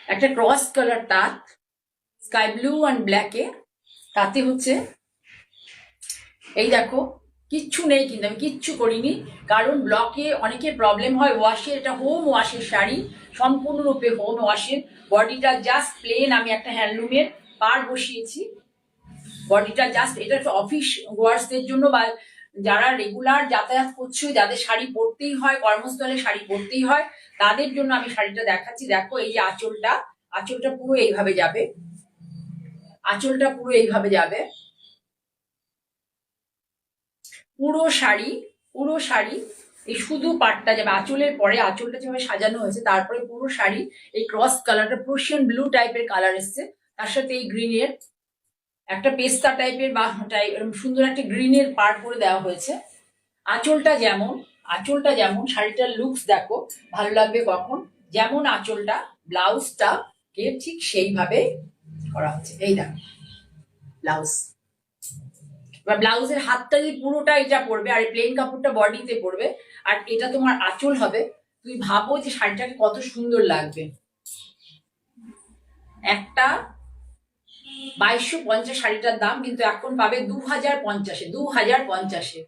একটা ক্রস কালার তাঁত, স্কাই ব্লু অ্যান্ড ব্ল্যাকে, তাতে হচ্ছে এই দেখো কিচ্ছু নেই, কিন্তু আমি কিচ্ছু করিনি, কারণ ব্লকে অনেকের প্রবলেম হয় ওয়াশের। এটা হোম ওয়াশের শাড়ি, সম্পূর্ণরূপে হোম ওয়াশের। বডিটা জাস্ট প্লেন, আমি একটা হ্যান্ডলুমের পার বসিয়েছি। বডিটা জাস্ট, এটা অফিস গোয়ার্সদের জন্য বা যারা রেগুলার যাতায়াত করছো, যাদের শাড়ি পরতেই হয়, কর্মস্থলে শাড়ি পরতেই হয়, তাদের জন্য আমি শাড়িটা দেখাচ্ছি। দেখো এই যে আঁচলটা, আঁচলটা পুরো এইভাবে যাবে, আঁচলটা পুরো এইভাবে যাবে। পুরো শাড়ি, পুরো শাড়ি এই শুধু পাটটা যাবে, আঁচলের পরে আঁচলটা যেভাবে সাজানো হয়েছে, তারপরে পুরো শাড়ি এই ক্রস কালারটা প্রোশিয়ান ব্লু টাইপের কালার এসছে, তার সাথে এই গ্রিনের একটা পেস্তা টাইপের বা সুন্দর একটা গ্রিনের পার্ট করে দেওয়া হয়েছে। আঁচলটা যেমন, আঁচলটা যেমন, শাড়িটার লুকস দেখো ভালো লাগবে কখন, যেমন আঁচলটা ব্লাউজটা কে ঠিক সেইভাবে করা হচ্ছে। এই দেখো ব্লাউজ, এবার ব্লাউজের হাতটা যে পুরোটা এটা পড়বে, আর প্লেন কাপড়টা বডিতে পড়বে, আর এটা তোমার আঁচল হবে। তুমি ভাবো যে শাড়িটাকে কত সুন্দর লাগবে। একটা 2250 শাড়িটার দাম, কিন্তু এখন পাবে 2050-এ, 2050-এ।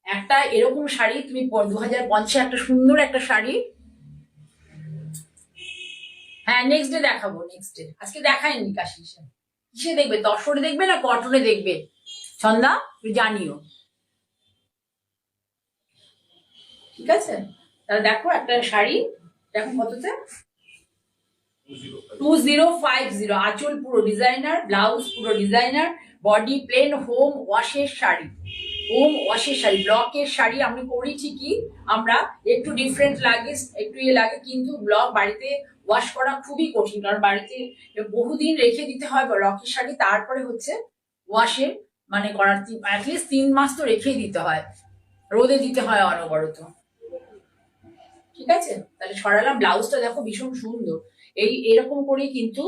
একটা এরকম শাড়ি তুমি 2050-এ একটা সুন্দর একটা শাড়ি। হ্যাঁ, নেক্সট ডে দেখাবো, নেক্সট ডে। আজকে দেখায়নি কাশি। কিসে দেখবে, তসরে দেখবে না কটনে দেখবে ছন্দা, তুই জানিও, ঠিক আছে? তাহলে দেখো একটা শাড়ি, দেখো কততে, 2050। আঁচল পুরো ডিজাইনার, ব্লাউজ পুরো ডিজাইনার, বডি প্লেন, হোম ওয়াশের শাড়ি, হোম ওয়াশের শাড়ি। ব্লকের শাড়ি আমি করি ঠিকই, আমরা একটু ডিফারেন্ট লাগে, একটু ইয়ে লাগে, কিন্তু ব্লক বাড়িতে ওয়াশ করা খুবই কঠিন, কারণ বাড়িতে বহুদিন রেখে দিতে হয় ব্লকের শাড়ি, তারপরে হচ্ছে ওয়াশের মানে করার অ্যাটলিস্ট 3 মাস তো রেখেই দিতে হয়, রোদে দিতে হয় অনবরত, ঠিক আছে? তাহলে ছড়ালাম। ব্লাউজটা দেখো ভীষণ সুন্দর, এই এরকম করেই কিন্তু,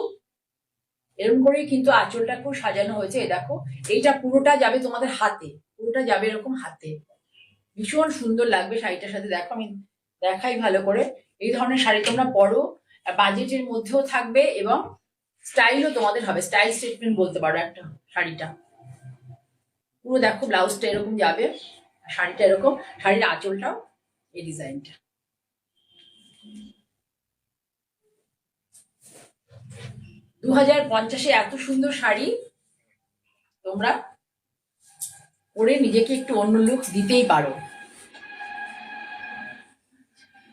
এরকম করেই কিন্তু আঁচলটা খুব সাজানো হয়েছে। এই দেখো এইটা পুরোটা যাবে তোমাদের হাতে, পুরোটা যাবে এরকম হাতে, ভীষণ সুন্দর লাগবে শাড়িটার সাথে। দেখো আমি দেখাই ভালো করে, এই ধরনের শাড়ি তোমরা পরো, বাজেটের মধ্যেও থাকবে এবং স্টাইলও তোমাদের হবে, স্টাইল স্টেটমেন্ট বলতে পারো একটা শাড়িটা। পুরো দেখো ব্লাউজটা এরকম যাবে, শাড়িটা এরকম, শাড়ির আঁচলটাও এই ডিজাইনটা। 2050-এ এত সুন্দর শাড়ি তোমরা পরে নিজেকে একটু অন্য লুক দিতেই পারো।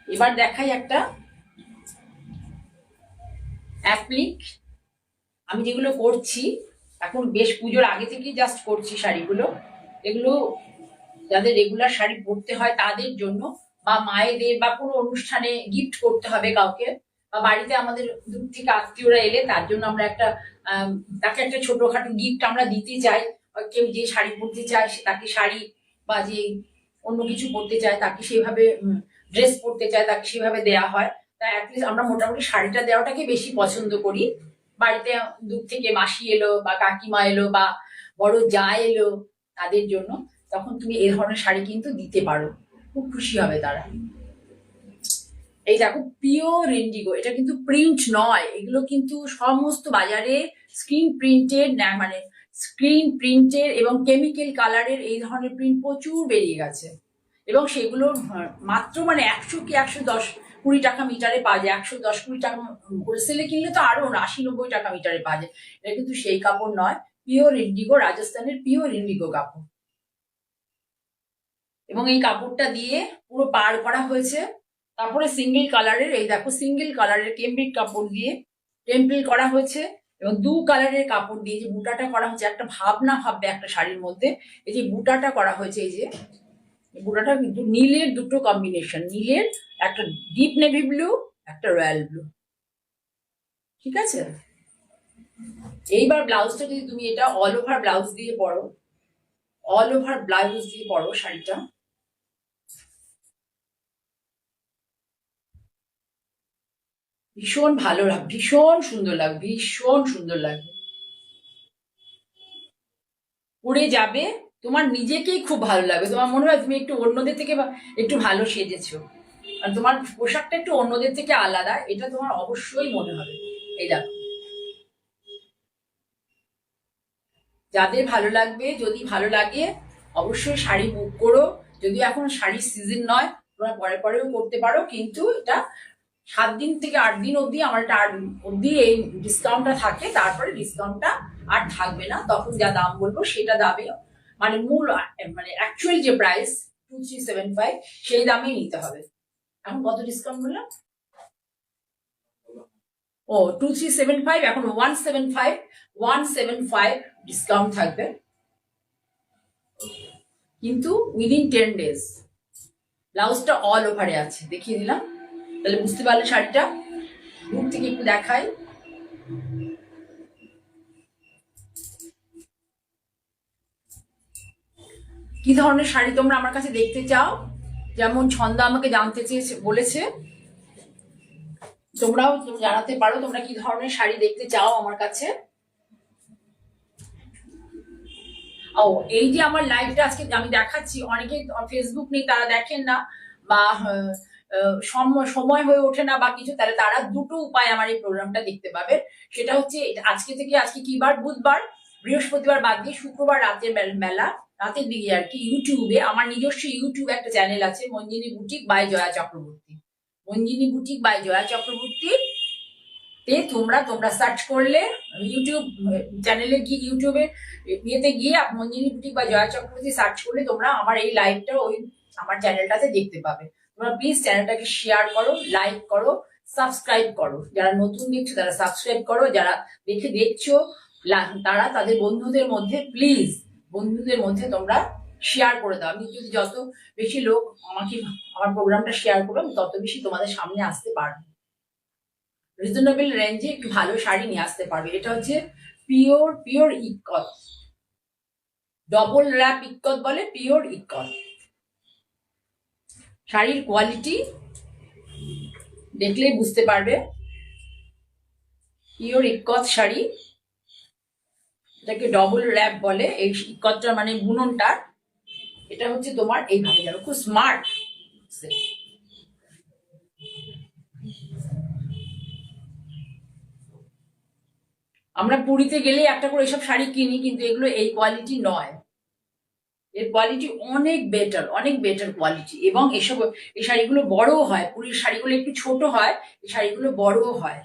এবার দেখাই একটা অ্যাপ্লিক, আমি যেগুলো করছি এখন, বেশ পুজোর আগে থেকেই জাস্ট করছি শাড়িগুলো। এগুলো যাদের রেগুলার শাড়ি পরতে হয় তাদের জন্য, বা মায়েদের, বা কোনো অনুষ্ঠানে গিফট করতে হবে কাউকে, বা বাড়িতে আমাদের দূর থেকে আত্মীয়রা এলে তার জন্য আমরা একটা তাকে একটা ছোটখাটো গিফট আমরা দিতে চাই। কেউ যে শাড়ি পরতে চায় তাকে শাড়ি, বা যে অন্য কিছু পরতে চায় তাকে সেভাবে, ড্রেস পরতে চায় তাকে সেভাবে দেয়া হয়। তাই অ্যাটলিস্ট আমরা মোটামুটি শাড়িটা দেওয়াটাকে বেশি পছন্দ করি। বাড়িতে দূর থেকে মাসি এলো বা কাকিমা এলো বা বড় যা এলো তাদের জন্য, তখন তুমি এই ধরনের শাড়ি কিন্তু দিতে পারো, খুব খুশি হবে তারা। এই দেখো পিওর ইন্ডিগো, এটা কিন্তু প্রিন্ট নয়, এগুলো কিন্তু সমস্ত বাজারে স্ক্রিন প্রিন্টেড, মানে স্ক্রিন প্রিন্টের এবং কেমিক্যাল কালারের এই ধরনের প্রিন্ট প্রচুর বেরিয়ে গেছে, এবং সেগুলো মাত্র মানে 100 কি 110-20 টাকা মিটারে পাওয়া যায়। 110-20 টাকা হোলসেলে কিনলে তো আরো 80-90 টাকা মিটারে পাওয়া যায়। এটা কিন্তু সেই কাপড় নয়, পিওর ইন্ডিগো, রাজস্থানের পিওর ইন্ডিগো কাপড়। এবং এই কাপড়টা দিয়ে পুরো পার করা হয়েছে। তারপরে সিঙ্গেল কালারের, এই দেখো সিঙ্গেল কালারের কেমব্রিক কাপড় দিয়ে টেম্পল করা হয়েছে, এবং 2 কালারের কাপড় দিয়ে যে বুটাটা করা হয়েছে, একটা ভাবনা ভাববে একটা শাড়ির মধ্যে। এই যে বুটাটা করা হয়েছে, এই যে বুটাটা কিন্তু নীলের দুটো কম্বিনেশন, নীলের একটা ডিপ নেভি ব্লু, একটা রয়্যাল ব্লু, ঠিক আছে? এইবার ব্লাউজটা যদি তুমি এটা অল ওভার ব্লাউজ দিয়ে পরো, অল ওভার ব্লাউজ দিয়ে পরো শাড়িটা, ভীষণ ভালো লাগবে, ভীষণ সুন্দর লাগবে, ভীষণ সুন্দর লাগবে, পরে যাবে তোমার নিজেকেই খুব ভালো লাগবে। তোমার মনে হয় তুমি একটু অন্যদের থেকে একটু ভালো সেজেছো, আর তোমার পোশাকটা একটু অন্যদের থেকে আলাদা, এটা তোমার অবশ্যই মনে হবে। এই দেখো, যাদের ভালো লাগবে, যদি ভালো লাগে অবশ্যই শাড়ি বুক করো। যদিও এখন শাড়ির সিজন নয়, তোমরা পরে পরেও করতে পারো, কিন্তু এটা 7 দিন থেকে 8 দিন অবধি আমার এটা অবধি এই ডিসকাউন্টটা থাকে। তারপরে ডিসকাউন্টটা আর থাকবে না, তখন যা দাম বলবো সেটা দামে, মানে মূল মানে অ্যাকচুয়াল যে প্রাইস 2375 সেই দামেই নিতে হবে। এখন কত ডিসকাউন্ট বললাম? ও 2375, এখন 175 ডিসকাউন্ট থাকবে, কিন্তু উইদিন 10 days। ব্লাউজটা অল ওভারে আছে, দেখিয়ে দিলাম, তাহলে বুঝতে পারলে শাড়িটা। দূর থেকে একটু দেখাই। কি ধরনের শাড়ি তোমরা আমার কাছে দেখতে চাও, যেমন ছন্দা আমাকে জানতে চেয়েছে, বলেছে, তোমরাও জানাতে পারো তোমরা কি ধরনের শাড়ি দেখতে চাও আমার কাছে। ও এই যে আমার লাইভটা আজকে আমি দেখাচ্ছি, অনেকে ফেসবুক নেই, তারা দেখেন না, বা সময় হয়ে ওঠে না বা কিছু, তাহলে তারা দুটো উপায় আমার এই প্রোগ্রামটা দেখতে পাবে। সেটা হচ্ছে আজকে কি বার, বুধবার, বৃহস্পতিবার বাদ দিয়ে শুক্রবার রাতের বেলা, রাতের দিকে আর কি, ইউটিউবে আমার নিজস্ব ইউটিউব একটা চ্যানেল আছে, Manjini boutique by Jaya Chakraborty. Manjini boutique by Jaya Chakraborty তে তোমরা সার্চ করলে, ইউটিউব চ্যানেলে গিয়ে, ইউটিউবে ইয়েতে গিয়ে মঞ্জিনী বুটিক বা জয়া চক্রবর্তী সার্চ করলে তোমরা আমার এই লাইভটা ওই আমার চ্যানেলটাতে দেখতে পাবে। তোমরা প্লিজ চ্যানেলটাকে শেয়ার করো, লাইক করো, সাবস্ক্রাইব করো। যারা নতুন দেখছো তারা সাবস্ক্রাইব করো, যারা দেখছো তারা তাদের বন্ধুদের মধ্যে, প্লিজ বন্ধুদের মধ্যে তোমরা শেয়ার করে দাও। আমি যদি যত বেশি লোক আমার প্রোগ্রামটা শেয়ার করবো, তত বেশি তোমাদের সামনে আসতে পারবো, রিজনেবল রেঞ্জে একটু ভালো শাড়ি নিয়ে আসতে পারবে। এটা হচ্ছে pure ikat, double wrap ikat বলে, পিওর ইকত। শাড়ির কোয়ালিটি দেখলেই বুঝতে পারবে, পিওর ইকত শাড়ি, এটাকে ডবল র্যাপ বলে। এই ইকতটা মানে বুননটা, এটা হচ্ছে তোমার এইভাবে যাবে, খুব স্মার্ট। আমরা পুরীতে গেলে একটা করে এসব শাড়ি কিনি, কিন্তু এগুলো এই কোয়ালিটি নয়, এর কোয়ালিটি অনেক বেটার কোয়ালিটি। এবং এই শাড়িগুলো বড়ও হয়, পুরীর শাড়িগুলো একটু ছোট হয়, এই শাড়িগুলো বড়ও হয়।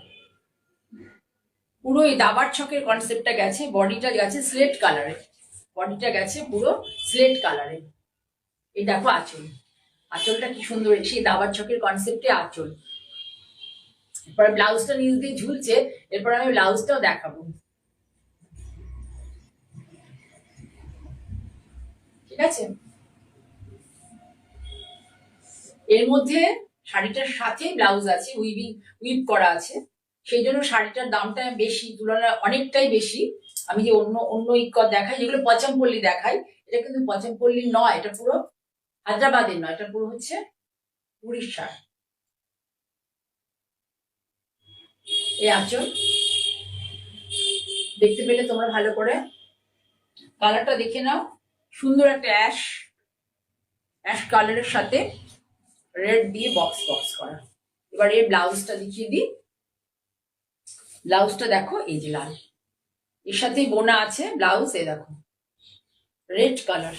পুরো এই দাবার ছকের কনসেপ্টটা গেছে, বডিটা গেছে স্লেট কালারে, বডিটা গেছে পুরো স্লেট কালারে। এই দেখো আঁচলটা কি সুন্দর, সেই দাবার ছকের কনসেপ্টে আঁচল। এরপরে ব্লাউজটা নিচ দিয়ে ঝুলছে, এরপর আমি ব্লাউজটাও দেখাবো, ঠিক আছে। এর মধ্যে শাড়িটার সাথে ব্লাউজ আছে, উইভ করা আছে, সেই জন্য শাড়িটার দামটা বেশি, তুলনায় অনেকটাই বেশি। আমি যে অন্য ইকত দেখাই, যেগুলো পচমপল্লী দেখাই, এটা কিন্তু পচমপল্লী নয়, এটা পুরো হায়দ্রাবাদের নয়, এটা পুরো হচ্ছে উড়িষ্যার। এই আঁচল দেখতে পেলে তোমরা ভালো করে, কালারটা দেখে নাও, সুন্দর একটা অ্যাশ কালারের সাথে রেড দিয়ে বক্স করা। এবার এই ব্লাউজটা দেখিয়ে দিই, ব্লাউজটা দেখো, এই যে লাল, এর সাথেই বোনা আছে ব্লাউজ, এই দেখো red colour,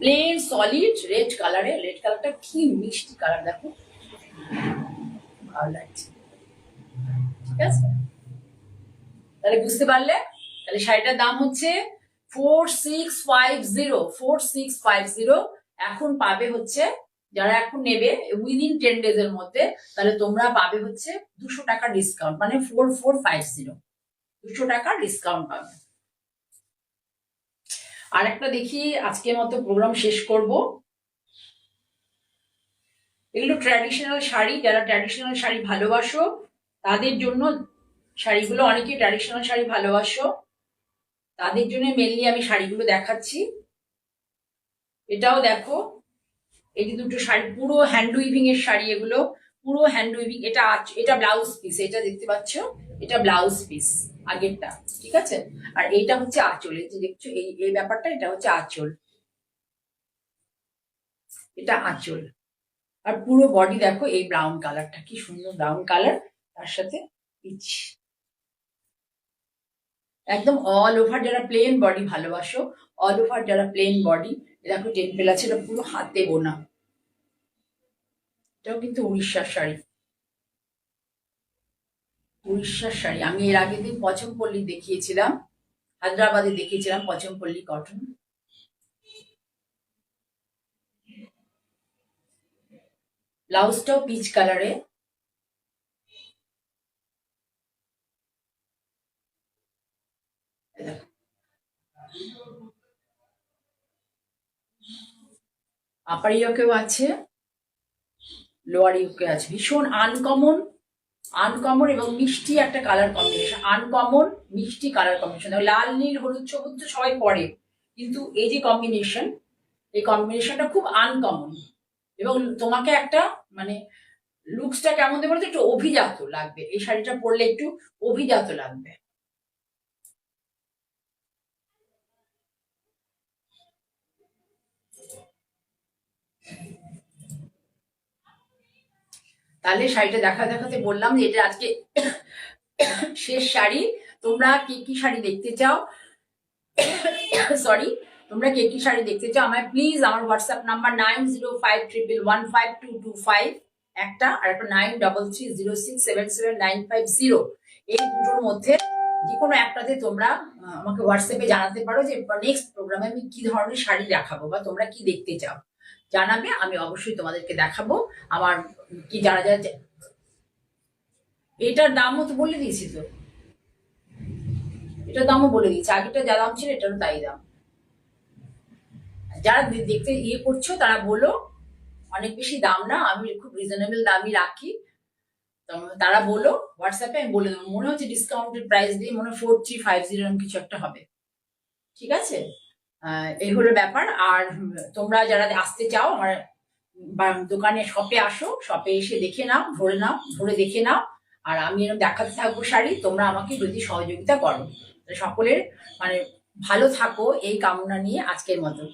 plain solid red কালারে। রেড কালারটা কি মিষ্টি কালার, দেখো ভালো লাগছে, ঠিক আছে। তাহলে বুঝতে পারলে, তাহলে শাড়িটার দাম হচ্ছে 4650। এখন পাবে হচ্ছে, যারা এখন নেবে উইদিন 10 days এর মধ্যে, তাহলে তোমরা পাবে হচ্ছে 200 টাকা ডিসকাউন্ট, মানে 4450, 200 টাকা ডিসকাউন্ট পাবে। আর একটা দেখি, আজকের মতো প্রোগ্রাম শেষ করব। এগুলো ট্র্যাডিশনাল শাড়ি, যারা ট্র্যাডিশনাল শাড়ি ভালোবাসো তাদের জন্য শাড়িগুলো, অনেকে ট্র্যাডিশনাল শাড়ি ভালোবাসো তাদের জন্য মেনলি আমি শাড়িগুলো দেখাচ্ছি। এটাও দেখো, এই যে দুটো শাড়ি পুরো হ্যান্ড উইভিং এর শাড়ি, এগুলো পুরো হ্যান্ড উইভিং। এটা ব্লাউজ পিস, এটা দেখতে পাচ্ছ, এটা ব্লাউজ পিস আগেরটা, ঠিক আছে। আর এইটা হচ্ছে আঁচল, এই যে দেখছো এই ব্যাপারটা, এটা হচ্ছে আঁচল, এটা আঁচল। আর পুরো বডি দেখো, এই ব্রাউন কালারটা কি সুন্দর ব্রাউন কালার, তার সাথে পিচ। একদম অল ওভার যারা প্লেন বডি ভালোবাসো, অল ওভার যারা প্লেন বডি, দেখো টেম্পেল আছে, এটা পুরো হাতে বোনা। এটাও কিন্তু উড়িষ্যার শাড়ি, উড়িষ্যার শাড়ি। আমি এর আগের দিন পচমপল্লী দেখিয়েছিলাম, হায়দ্রাবাদে দেখিয়েছিলাম পচমপল্লী কটন। ব্লাউজটাও পিচ কালারে। আপার ইয়োকেও আছে, লোয়ার ইয়োকে আছে। ভীষণ আনকমন, আনকমন এবং মিষ্টি একটা কালার কম্বিনেশন, আনকমন মিষ্টি কালার কম্বিনেশন। লাল নীল হলুদ সবুজ তো সবাই পরে, কিন্তু এই যে কম্বিনেশন, এই কম্বিনেশনটা খুব আনকমন। এবং তোমাকে একটা মানে লুকসটা কেমন দেবো বলতো, একটু অভিজাত লাগবে, এই শাড়িটা পরলে একটু অভিজাত লাগবে। তাহলে শাড়িটা দেখাতে বললাম যে এটা আজকে শেষ শাড়ি। তোমরা কি কি শাড়ি দেখতে চাও, সরি, তোমরা কে কি শাড়ি দেখতে চাও আমায় প্লিজ আমার হোয়াটসঅ্যাপ নাম্বার 9051115225 একটা, আর একটা 9330677950, এই দুটোর মধ্যে যে কোনো একটাতে তোমরা আমাকে হোয়াটসঅ্যাপে জানাতে পারো যে নেক্সট প্রোগ্রামে আমি কি ধরনের শাড়ি দেখাবো বা তোমরা কি দেখতে চাও, জানাবে, আমি অবশ্যই তোমাদেরকে দেখাবো। আমার কি যারা যারা এটার দামও তো বলে দিয়েছি, তো এটার দামও বলে দিয়েছি, আগেটা যা দাম ছিল এটারও তাই দাম। যারা দেখতে ইয়ে করছো তারা বলো, অনেক বেশি দাম না, আমি খুব রিজনেবল দামই রাখি। তারা বলো হোয়াটসঅ্যাপে, আমি বলে দেবো। মনে হচ্ছে ডিসকাউন্টেড প্রাইস দিয়ে মনে হয় 4350 এরকম কিছু একটা হবে। ঠিক আছে, এই হলো ব্যাপার। আর তোমরা যারা আসতে চাও আমার দোকানে, শপে আসো, শপে এসে দেখে নাও, ধরে দেখে নাও। আর আমি এরকম দেখাতে থাকবো শাড়ি, তোমরা আমাকে যদি সহযোগিতা করো। সকলের মানে ভালো থাকো এই কামনা নিয়ে আজকের মতো।